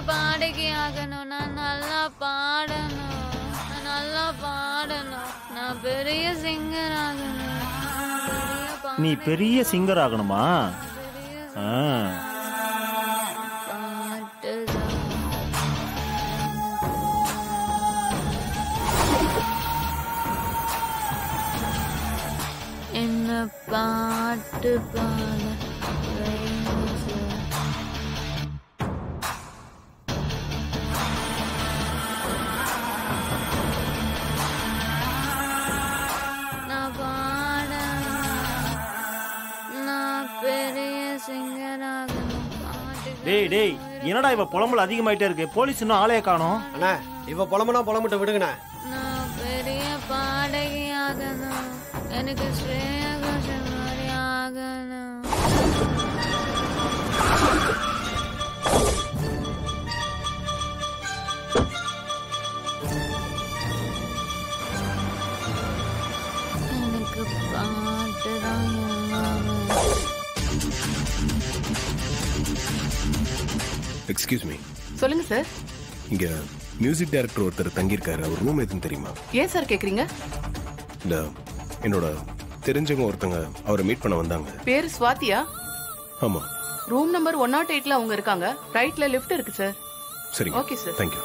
பாடகி ஆகணும். நான் நல்லா பாடணும். நான் பெரிய சிங்கர் ஆகணும். நீ பெரிய சிங்கர் ஆகணுமா? என்ன பாட்டு பாட டேய் டேய், என்னடா இவ புலம்பல் அதிகமாயிட்டே இருக்கு. போலீஸ் இன்னும் ஆளைய காணோம். அண்ணா, இவ புலம்புனா புலம்பிட்டு விடுங்கண்ணா. நான் பெரிய பாடகி ஆகணும். எனக்கு ஸ்ரேயா கோஷல் மாதிரி ஆகணும். எனக்கு பாட்டு தான் எல்லாமே. Excuse me. சொல்லுங்க சார். இங்க மியூசிக் டைரக்டர் ஒருத்தர் தங்கியிருக்காரு. அவர் ரூம் எதுவும் தெரியுமா? ஏன் சார் கேக்குறீங்க? இல்ல, என்னோட தெரிஞ்சவங்க ஒருத்தங்க அவரை மீட் பண்ண வந்தாங்க. பேரு ஸ்வாதியா? ஆமா. ரூம் நம்பர் 108ல அவங்க இருக்காங்க. ரைட்ல லிஃப்ட் இருக்கு சார். சரி, ஓகே சார். தேங்க்யூ.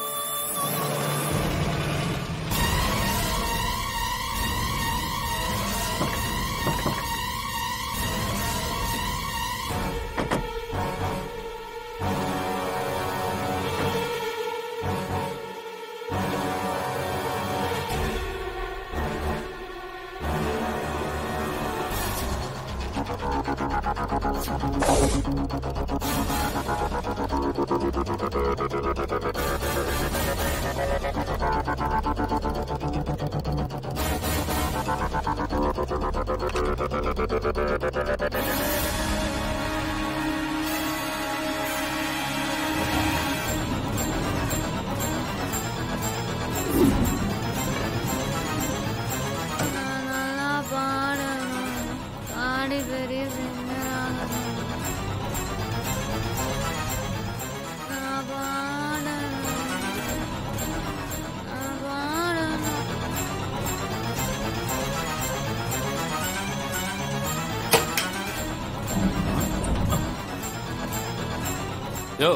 யோ,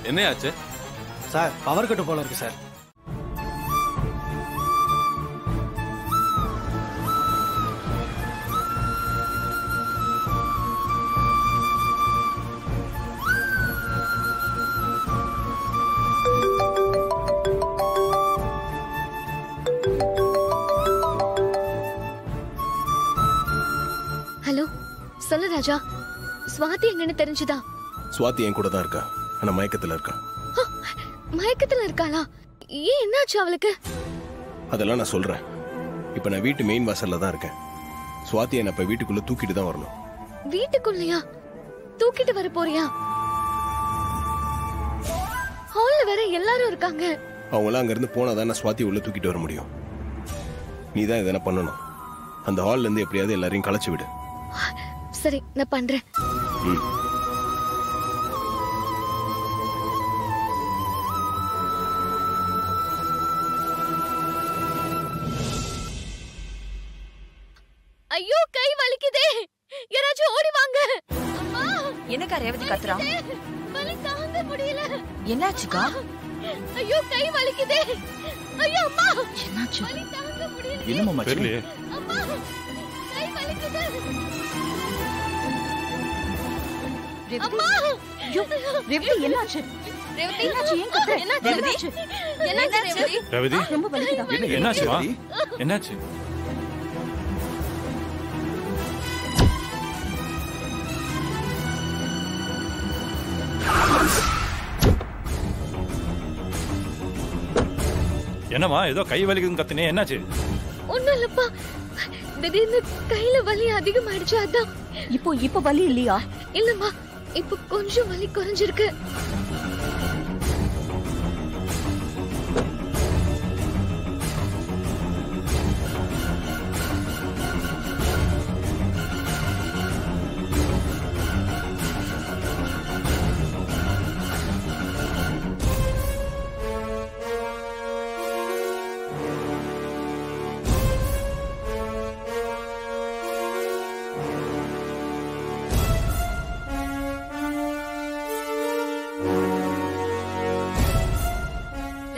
என்ன ஆச்சு சார்? பவர் கட்டு போல இருக்கு சார். ஹலோ, சொல்லு ராஜா. ஸ்வாதி எங்கன்னு தெரிஞ்சுதா? ஸ்வாதி என் கூட தான் இருக்கா. ஆனா மயக்கத்துல இருக்கா. மயக்கத்துல இருக்காளா? ஏன், என்னாச்சு அவளுக்கு? அதெல்லாம் நான் சொல்றேன். இப்ப நான் வீட்டு மெயின் வாசல்ல தான் இருக்கேன். ஸ்வாதியை நான் இப்ப வீட்டுக்குள்ள தூக்கிட்டு தான் வரணும். வீட்டுக்குள்ளயா? தூக்கிட்டு வர போறியா? ஹால்ல வேற எல்லாரும் இருக்காங்க. அவங்க எல்லாம் அங்க இருந்து போனாதான் நான் ஸ்வாதி உள்ள தூக்கிட்டு வர முடியும். நீ தான் இதெல்லாம் பண்ணணும். அந்த ஹால்ல இருந்து எப்படியாவது எல்லாரையும் கலைச்சு விடு. சரி, நான் பண்றேன். ஐயோ, கை வலிக்குதே. யாராச்சும் ஓடி வாங்க. அம்மா, என்னக்கா ரேவதி கத்துறா? வலி தாங்க முடியல. என்னாச்சுக்கா? ஐயோ, கை வலிக்குதே. ஐயோ அம்மா, என்னாச்சு? வலி தாங்க முடியல. என்னம்மா தெரியல. அம்மா, கை வலிக்குது. அம்மா, ஐயோ, ரேவதி என்னாச்சு? ரேவதி என்னாச்சு? ஏன் கத்துற? என்னாச்சு? என்னாச்சு ரேவதி? ரொம்ப வலிக்குதா? என்னாச்சுமா? என்னாச்சு? என்னம்மா ஏதோ கை வலிக்குதுன்னு கத்தினே, என்னாச்சு? ஒண்ணும் இல்லப்பா, திடீர்னு கையில வலி அதிகமாயிடுச்சு, அதான். இப்போ வலி இல்லையா? இல்லம்மா, இப்போ கொஞ்சம் வலி குறைஞ்சிருக்கு.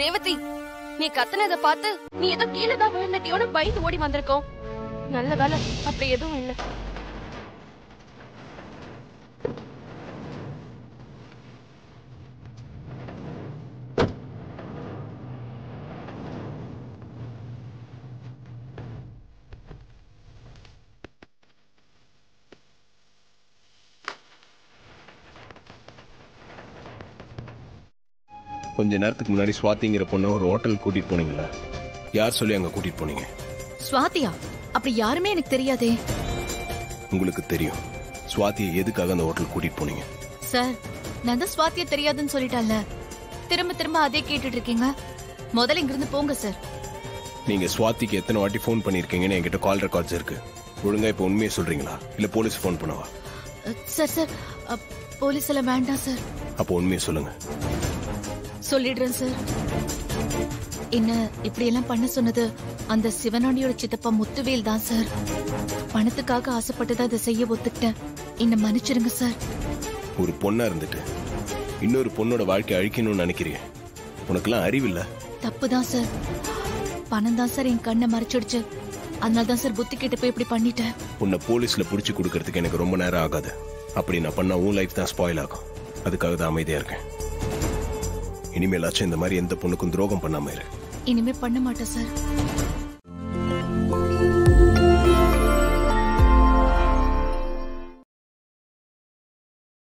ரேவதி, நீ கத்துனத பார்த்து நீ ஏதோ கீழே தான் விழுந்துட்டியோன்னு பயந்து ஓடி வந்திருக்கோம். நல்ல வேலை அப்படி எதுவும் இல்லை. கொஞ்ச நேரத்துக்கு முன்னாடி ஸ்வாதிங்கிற பொண்ணை ஒரு ஹோட்டல் கூட்டிட்டு போனீங்களா? யார் சொல்லி அங்க கூட்டிட்டு போனீங்க? ஸ்வாதியா? அப்படி யாருமே எனக்கு தெரியாதே. உங்களுக்கு தெரியும். ஸ்வாதியை எதுக்காக அந்த ஹோட்டல் கூட்டிட்டு போனீங்க? சார், நான் தான் ஸ்வாதியை தெரியாதுன்னு சொல்லிட்டேன்ல. திரும்ப திரும்ப அதே கேட்டுட்டு இருக்கீங்க. முதல்ல இங்கிருந்து போங்க சார். நீங்க ஸ்வாதிக்கு எத்தனை வாட்டி ஃபோன் பண்ணிருக்கீங்கன்னு என்கிட்ட கால் ரெக்கார்ட்ஸ் இருக்கு. ஒழுங்கா இப்ப உண்மையை சொல்றீங்களா இல்ல போலீஸ் ஃபோன் பண்ணவா? சார் சார், போலீஸ் எல்லாம் வேண்டாம் சார். அப்போ உண்மையை சொல்லுங்க. சொல்லிடுறேன் சார். என்ன இப்படி எல்லாம் பண்ண சொன்னது அந்த சிவனாண்டியோட சித்தப்பா முத்துவேல் தான் சார். பணத்துக்காக ஆசைப்பட்டுதான் இதை செய்ய ஒத்துக்கிட்டேன். என்ன மன்னிச்சிருங்க சார். ஒரு பொண்ணா இருந்துட்டு இன்னொரு பொண்ணோட வாழ்க்கை அழிக்கணும்னு நினைக்கிறீங்க. உனக்கெல்லாம் அறிவில்ல? தப்புதான் சார். பணம் தான் சார் என் கண்ணை மறைச்சிடுச்சு. அதனால தான் சார் புத்தி கேட்டு போய் இப்படி பண்ணிட்டேன். உன்னை போலீஸ்ல புடிச்சு கொடுக்கறதுக்கு எனக்கு ரொம்ப நேரம் ஆகாது. அப்படி நான் பண்ணா உன் லைஃப் தான் ஸ்பாயில் ஆகும். அதுக்காக தான் அமைதியா இருக்கேன். இனிமேலாச்சும் இந்த மாதிரி எந்த பொண்ணுக்கும் துரோகம் பண்ணாம இரு. இனிமே பண்ண மாட்டேன் சார்.